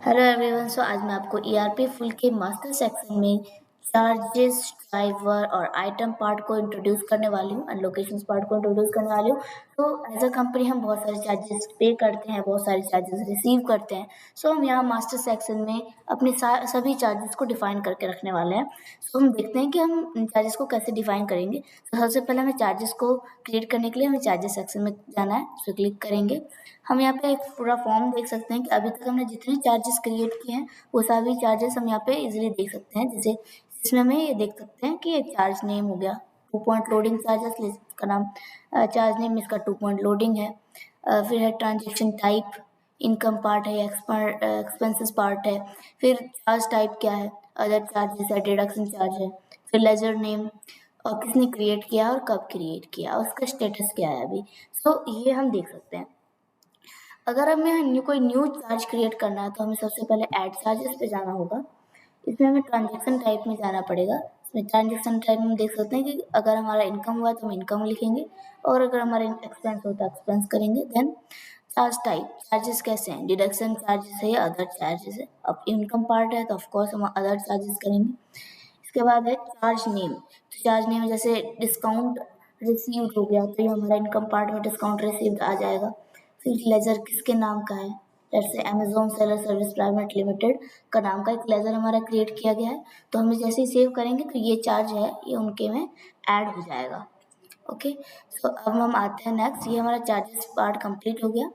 Hello everyone. आज मैं आपको ईआरपी फुल के मास्टर सेक्शन में चार्जेस, ड्राइवर और आइटम पार्ट को इंट्रोड्यूस करने वाली हूँ एंड लोकेशंस पार्ट को इंट्रोड्यूस करने वाली हूँ। तो एज अ कंपनी हम बहुत सारे चार्जेस पे करते हैं, बहुत सारे चार्जेस रिसीव करते हैं। हम यहाँ मास्टर सेक्शन में अपने सभी चार्जेस को डिफाइन करके रखने वाले हैं। हम देखते हैं कि हम इन चार्जेस को कैसे डिफाइन करेंगे। सबसे पहले हमें चार्जेस को क्रिएट करने के लिए हमें चार्जेस सेक्शन में जाना है। क्लिक करेंगे। हम यहाँ पे एक पूरा फॉर्म देख सकते हैं कि अभी तक हमने जितने चार्जेस क्रिएट किए हैं वो सभी चार्जेस हम यहाँ पे इजीली देख सकते हैं। जैसे इसमें हमें ये देख सकते हैं कि ये चार्ज नेम हो गया 2 पॉइंट लोडिंग चार्जेस, इसका नाम चार्ज नेम, इसका 2 पॉइंट लोडिंग है। फिर है ट्रांजेक्शन टाइप, इनकम पार्ट है, एक्सपेंसेस पार्ट है। फिर चार्ज टाइप क्या है, अदर चार्जेस है, डिडक्शन चार्ज है। फिर लेजर नेम और किसने क्रिएट किया और कब क्रिएट किया और उसका स्टेटस क्या है अभी। ये हम देख सकते हैं। अगर हमें कोई न्यू चार्ज क्रिएट करना है तो हमें सबसे पहले ऐड चार्जेस पे जाना होगा। इसमें हमें ट्रांजेक्शन टाइप में जाना पड़ेगा। इसमें ट्रांजेक्शन टाइप में देख सकते हैं कि अगर हमारा इनकम हुआ तो हम इनकम लिखेंगे और अगर हमारा एक्सपेंस होता है एक्सपेंस करेंगे। देन चार्ज टाइप, चार्जेस कैसे हैं, डिडक्शन चार्जेस है या अदर चार्जेस है। अब इनकम पार्ट है तो ऑफकोर्स हम अदर चार्जेस करेंगे। इसके बाद है चार्ज नेम। तो चार्ज नेम जैसे डिस्काउंट रिसीव्ड हो गया तो ये हमारा इनकम पार्ट में डिस्काउंट रिसीव्ड आ जाएगा। फिर लेजर किसके नाम का है, जैसे Amazon seller service private limited का नाम का एक लेजर हमारा क्रिएट किया गया है। तो हमें जैसे ही सेव करेंगे तो ये चार्ज है ये उनके में ऐड हो जाएगा। ओके, अब हम आते हैं नेक्स्ट। ये हमारा चार्जेस पार्ट कंप्लीट हो गया।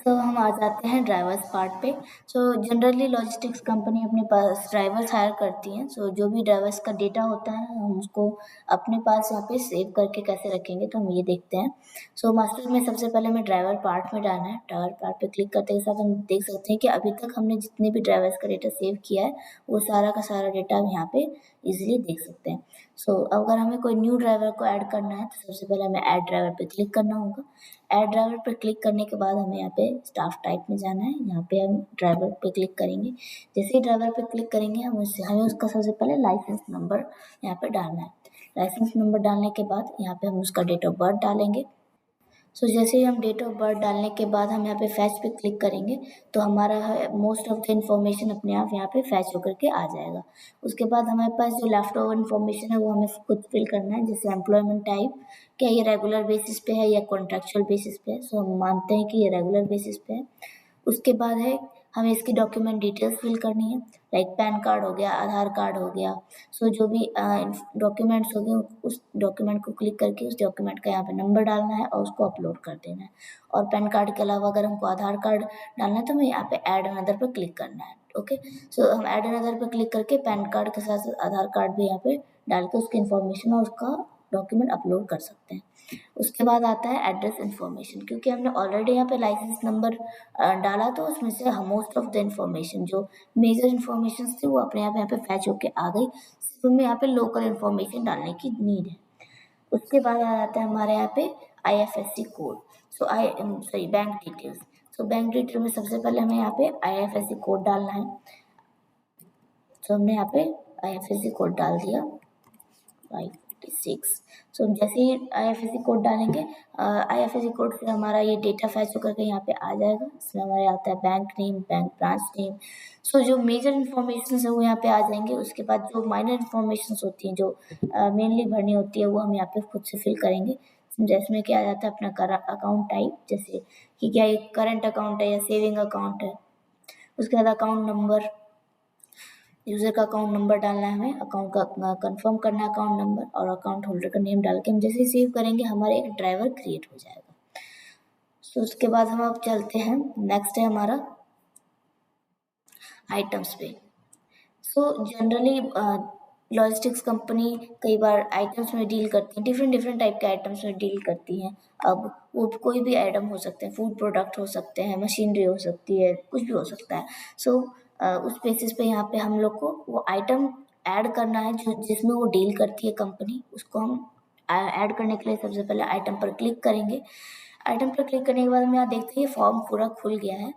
हम आ जाते हैं ड्राइवर्स पार्ट पे। जनरली लॉजिस्टिक्स कंपनी अपने पास ड्राइवर्स हायर करती हैं। जो भी ड्राइवर्स का डेटा होता है हम उसको अपने पास यहाँ पे सेव करके कैसे रखेंगे तो हम ये देखते हैं। मास्टर में सबसे पहले हमें ड्राइवर पार्ट में डालना है। ड्राइवर पार्ट पे क्लिक करते के साथ हम देख सकते हैं कि अभी तक हमने जितने भी ड्राइवर्स का डेटा सेव किया है वो सारा का सारा डेटा हम यहाँ पे इजीली देख सकते हैं। अगर हमें कोई न्यू ड्राइवर को ऐड करना है तो सबसे पहले हमें ऐड ड्राइवर पे क्लिक करना होगा। ऐड ड्राइवर पर क्लिक करने के बाद हमें यहाँ पे स्टाफ टाइप में जाना है। यहाँ पे हम ड्राइवर पे क्लिक करेंगे। जैसे ही ड्राइवर पे क्लिक करेंगे हमें उसका सबसे पहले लाइसेंस नंबर यहाँ पे डालना है। लाइसेंस नंबर डालने के बाद यहाँ पे हम उसका डेट ऑफ बर्थ डालेंगे। जैसे ही हम डेट ऑफ बर्थ डालने के बाद हम यहाँ पे फैच पे क्लिक करेंगे तो हमारा मोस्ट ऑफ द इन्फॉर्मेशन अपने आप यहाँ पे फैच होकर के आ जाएगा। उसके बाद हमारे पास जो लेफ्ट ओवर इन्फॉर्मेशन है वो हमें खुद फिल करना है। जैसे एम्प्लॉयमेंट टाइप, क्या ये रेगुलर बेसिस पे है या कॉन्ट्रेक्चुअल बेसिस पे है। हम मानते हैं कि ये रेगुलर बेसिस पे है। उसके बाद है हमें इसकी डॉक्यूमेंट डिटेल्स फिल करनी है, लाइक पैन कार्ड हो गया, आधार कार्ड हो गया। जो भी डॉक्यूमेंट्स हो गए उस डॉक्यूमेंट को क्लिक करके उस डॉक्यूमेंट का यहाँ पे नंबर डालना है और उसको अपलोड कर देना है। और पैन कार्ड के अलावा अगर हमको आधार कार्ड डालना है तो हमें यहाँ पे ऐड अनदर पर क्लिक करना है। ओके, हम ऐड अनदर पर क्लिक करके पैन कार्ड के साथ साथ आधार कार्ड भी यहाँ पे डाल के उसकी इन्फॉर्मेशन और उसका डॉक्यूमेंट अपलोड कर सकते हैं। उसके बाद आता है एड्रेस इन्फॉर्मेशन। क्योंकि हमने ऑलरेडी यहाँ पे लाइसेंस नंबर डाला तो उसमें से मोस्ट ऑफ द इन्फॉर्मेशन जो मेजर इन्फॉर्मेशन थी वो अपने आप यहाँ पे फैच होके आ गई। सिर्फ हमें यहाँ पे लोकल इन्फॉर्मेशन डालने की नीड है। उसके बाद आ जाता है हमारे यहाँ पे IFSC code. Bank details. Bank detail में सबसे पहले हमें यहाँ पे IFSC कोड डालना है। हमने यहाँ पे IFSC कोड डाल दिया 556। जैसे ही IFSC कोड डालेंगे IFSC कोड से हमारा ये डेटा फैच होकर के यहाँ पे आ जाएगा। इसमें हमारे आता है bank name, bank branch name. जो मेजर इन्फॉर्मेशन है वो यहाँ पे आ जाएंगे। उसके बाद जो माइनर इन्फॉर्मेशन होती हैं जो मेनली भरनी होती है वो हम यहाँ पे खुद से फिल करेंगे। जिसमें क्या आ जाता है अपना अकाउंट टाइप, जैसे कि क्या ये करंट अकाउंट है या सेविंग अकाउंट है। उसके बाद अकाउंट नंबर, यूज़र का अकाउंट नंबर डालना है हमें, अकाउंट का कंफर्म करना है अकाउंट नंबर और अकाउंट होल्डर का नेम डाल के हम जैसे ही सेव करेंगे हमारे एक ड्राइवर क्रिएट हो जाएगा। उसके बाद हम अब चलते हैं, नेक्स्ट है हमारा आइटम्स पे। जनरली लॉजिस्टिक्स कंपनी कई बार आइटम्स में डील करती है, डिफरेंट टाइप के आइटम्स में डील करती हैं। अब वो कोई भी आइटम हो सकते हैं, फूड प्रोडक्ट हो सकते हैं, मशीनरी हो सकती है, कुछ भी हो सकता है। उस बेसिस पे यहाँ पे हम लोग को वो आइटम ऐड करना है जो जिसमें वो डील करती है कंपनी। उसको हम ऐड करने के लिए सबसे पहले आइटम पर क्लिक करेंगे। आइटम पर क्लिक करने के बाद हम यहाँ देखते हैं ये फॉर्म पूरा खुल गया है।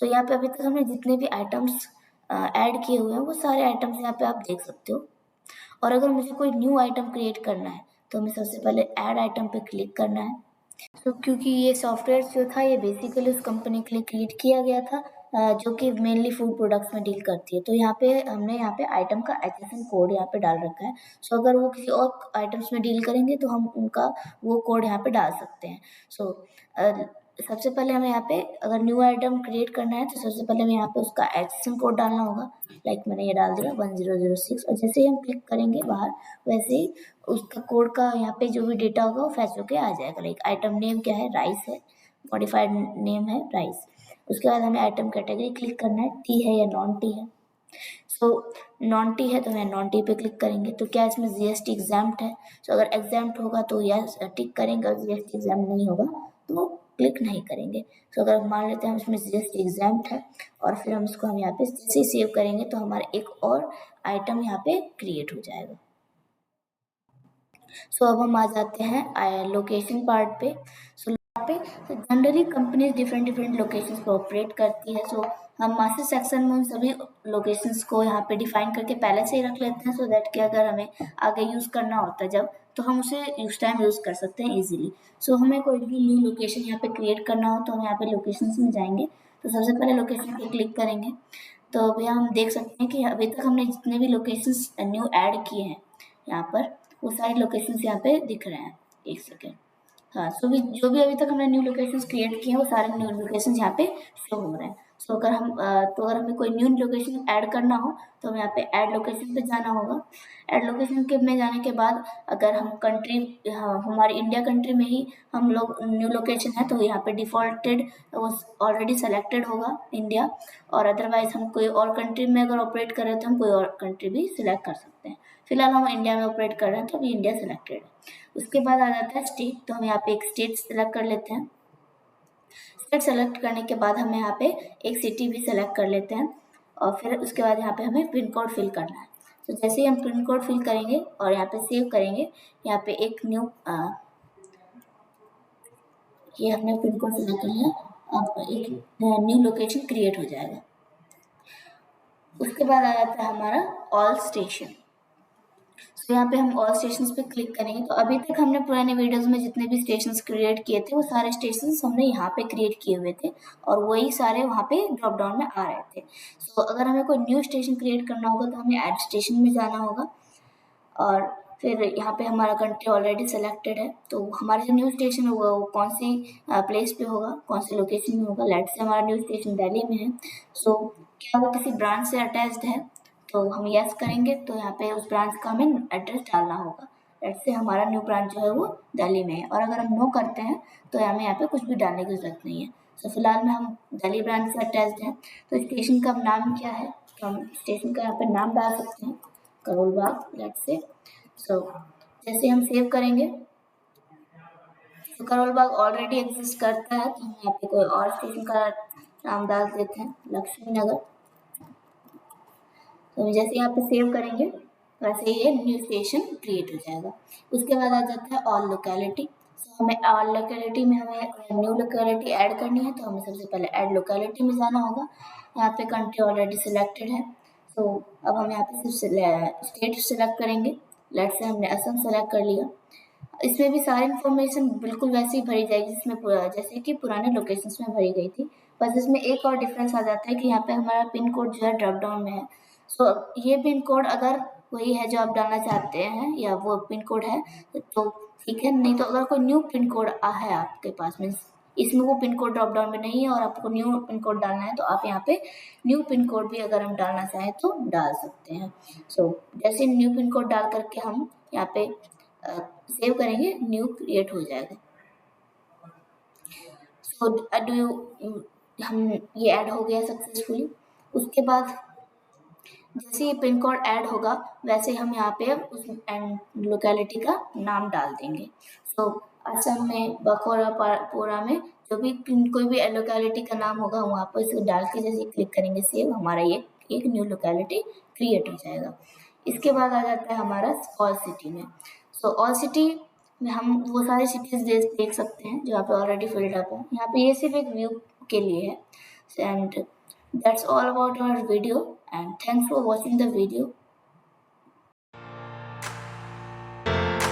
यहाँ पे अभी तक हमने जितने भी आइटम्स ऐड किए हुए हैं वो सारे आइटम्स यहाँ पे आप देख सकते हो। और अगर मुझे कोई न्यू आइटम क्रिएट करना है तो हमें सबसे पहले ऐड आइटम पे क्लिक करना है। क्योंकि ये सॉफ्टवेयर जो था ये बेसिकली उस कंपनी के लिए क्रिएट किया गया था जो कि मेनली फूड प्रोडक्ट्स में डील करती है। तो हमने यहाँ पे आइटम का HSN कोड यहाँ पे डाल रखा है। सो अगर वो किसी और आइटम्स में डील करेंगे तो हम उनका वो कोड यहाँ पे डाल सकते हैं। सो सबसे पहले हमें यहाँ पे अगर न्यू आइटम क्रिएट करना है तो सबसे पहले हमें यहाँ पे उसका HSN कोड डालना होगा। लाइक मैंने ये डाल दिया 1006, और जैसे ही हम क्लिक करेंगे बाहर, वैसे ही उसका कोड का यहाँ पे जो भी डेटा होगा वो फैच होके आ जाएगा। लाइक आइटम नेम क्या है, राइस है, मॉडिफाइड नेम है राइस। उसके बाद हमें आइटम कैटेगरी क्लिक करना है, टी है या नॉन टी है। सो नॉन टी है तो हमें नॉन टी पे क्लिक करेंगे। तो क्या इसमें GST एग्जाम्प्ट है? सो अगर एग्जाम्प्ट होगा तो यस टिक करेंगे, और GST एग्जाम्प्ट नहीं होगा तो क्लिक नहीं करेंगे। सो अगर मान लेते हैं हम इसमें GST एग्जाम्प्ट है, और फिर हम यहाँ पे जैसे ही सेव करेंगे तो हमारा एक और आइटम यहाँ पे क्रिएट हो जाएगा। सो अब हम आ जाते हैं लोकेशन पार्ट पे। सो पे जनरली कंपनीज डिफरेंट लोकेशंस पे ऑपरेट करती है। सो हम मास्टर सेक्शन में उन सभी लोकेशंस को यहाँ पे डिफाइन करके पहले से ही रख लेते हैं, सो दैट कि अगर हमें आगे यूज़ करना होता है जब, तो हम उसे उस टाइम यूज़ कर सकते हैं इजीली। सो हमें कोई भी न्यू लोकेशन यहाँ पे क्रिएट करना हो तो हम यहाँ पे लोकेशंस में जाएंगे। तो सबसे पहले लोकेशन पे क्लिक करेंगे। तो भैया हम देख सकते हैं कि अभी तक हमने जितने भी लोकेशंस न्यू ऐड किए हैं यहाँ पर, वो सारे लोकेशंस यहाँ पे दिख रहे हैं। एक सेकेंड, हाँ। सो जो भी अभी तक हमने न्यू लोकेशंस क्रिएट किए हैं वो सारे न्यू लोकेशंस यहाँ पे शो हो रहे हैं। सो अगर हमें कोई न्यू लोकेशन ऐड करना हो तो हमें यहाँ पे ऐड लोकेशन पे जाना होगा। ऐड लोकेशन के में जाने के बाद अगर हम कंट्री, हमारी इंडिया कंट्री में ही हम लोग न्यू लोकेशन है तो यहाँ पे डिफॉल्टेड वो ऑलरेडी सेलेक्टेड होगा इंडिया, और अदरवाइज हम कोई और कंट्री में अगर ऑपरेट कर रहे हैं तो हम कोई और कंट्री भी सिलेक्ट कर सकते हैं। फिलहाल हम इंडिया में ऑपरेट कर रहे हैं तो अभी इंडिया सेलेक्टेड है। उसके बाद आ जाता है स्टेट। तो हम यहाँ पे एक स्टेट सेलेक्ट कर लेते हैं। स्टेट सेलेक्ट करने के बाद हम यहाँ पे एक सिटी भी सेलेक्ट कर लेते हैं, और फिर उसके बाद यहाँ पे हमें पिन कोड फिल करना है। तो जैसे ही हम पिन कोड फिल करेंगे और यहाँ पे सेव करेंगे, यहाँ पे एक न्यू ये हमने पिन कोड फिल कर लिया, अब एक न्यू लोकेशन क्रिएट हो जाएगा। उसके बाद आ जाता है हमारा ऑल स्टेशन। तो यहाँ पे हम ऑल स्टेशंस पे क्लिक करेंगे। तो अभी तक हमने पुराने वीडियोस में जितने भी स्टेशंस क्रिएट किए थे वो सारे स्टेशंस हमने यहाँ पे क्रिएट किए हुए थे, और वही सारे वहाँ पे ड्रॉप डाउन में आ रहे थे। सो अगर हमें कोई न्यू स्टेशन क्रिएट करना होगा तो हमें ऐड स्टेशन में जाना होगा, और फिर यहाँ पे हमारा कंट्री ऑलरेडी सेलेक्टेड है। तो हमारा जो न्यू स्टेशन होगा वो कौन सी प्लेस पे होगा, कौन सी लोकेशन में होगा। लेट्स से हमारा न्यू स्टेशन दिल्ली में है। सो क्या वो किसी ब्रांच से अटैच्ड है, तो हम यस करेंगे। तो यहाँ पे उस ब्रांच का हमें एड्रेस डालना होगा। लेट्स से हमारा न्यू ब्रांच जो है वो दिल्ली में है, और अगर हम नो करते हैं तो हमें यहाँ पे कुछ भी डालने की जरूरत नहीं है। सो फिलहाल में हम दिल्ली ब्रांच से अटैच्ड हैं। तो स्टेशन का नाम क्या है, तो हम स्टेशन का यहाँ पे नाम डाल सकते हैं, करोल बाग लेट्स से। सो जैसे हम सेव करेंगे तो करोल बाग ऑलरेडी एग्जिस्ट करता है, तो हम यहाँ पे कोई और स्टेशन का नाम डाल देते हैं, लक्ष्मी नगर। तो जैसे यहाँ पे सेव करेंगे वैसे ये न्यू स्टेशन क्रिएट हो जाएगा। उसके बाद आ जाता है ऑल लोकेलिटी। हमें ऑल लोकेलिटी में हमें न्यू लोकेलिटी ऐड करनी है, तो हमें सबसे पहले ऐड लोकेलिटी में जाना होगा। यहाँ पे कंट्री ऑलरेडी सिलेक्टेड है, तो अब हम यहाँ पे सिर्फ स्टेट सेलेक्ट करेंगे। लेट्स से हमने असम सेलेक्ट कर लिया। इसमें भी सारी इन्फॉर्मेशन बिल्कुल वैसे ही भरी जाएगी जिसमें जैसे कि पुराने लोकेशंस में भरी गई थी, बस इसमें एक और डिफरेंस आ जाता है कि यहाँ पे हमारा पिन कोड जो है ड्रॉप डाउन में है। सो ये पिन कोड अगर वही है जो आप डालना चाहते हैं या वो पिन कोड है तो ठीक है, नहीं तो अगर कोई न्यू पिन कोड है आपके पास, मीन्स इसमें वो पिन कोड ड्रॉप डाउन में नहीं है और आपको न्यू पिन कोड डालना है, तो आप यहाँ पे न्यू पिन कोड भी अगर हम डालना चाहें तो डाल सकते हैं। सो जैसे न्यू पिन कोड डाल करके हम यहाँ पे सेव करेंगे, न्यू क्रिएट हो जाएगा। सो हम ये ऐड हो गया सक्सेसफुली। उसके बाद जैसे ये पिन कोड ऐड होगा वैसे हम यहाँ पे उस लोकेलिटी का नाम डाल देंगे। सो असम में बखोरापुरा में जो भी कोई भी लोकेलिटी का नाम होगा वहाँ पर इसको डाल के जैसे क्लिक करेंगे सेव, हमारा ये एक न्यू लोकेलिटी क्रिएट हो जाएगा। इसके बाद आ जाता है हमारा ऑल सिटी में। सो ऑल सिटी में हम वो सारे सिटीज देख सकते हैं जो यहाँ पे ऑलरेडी फिल्ड अप है। यहाँ पे ये सिर्फ एक व्यू के लिए है। And that's all about our video, and thanks for watching the video.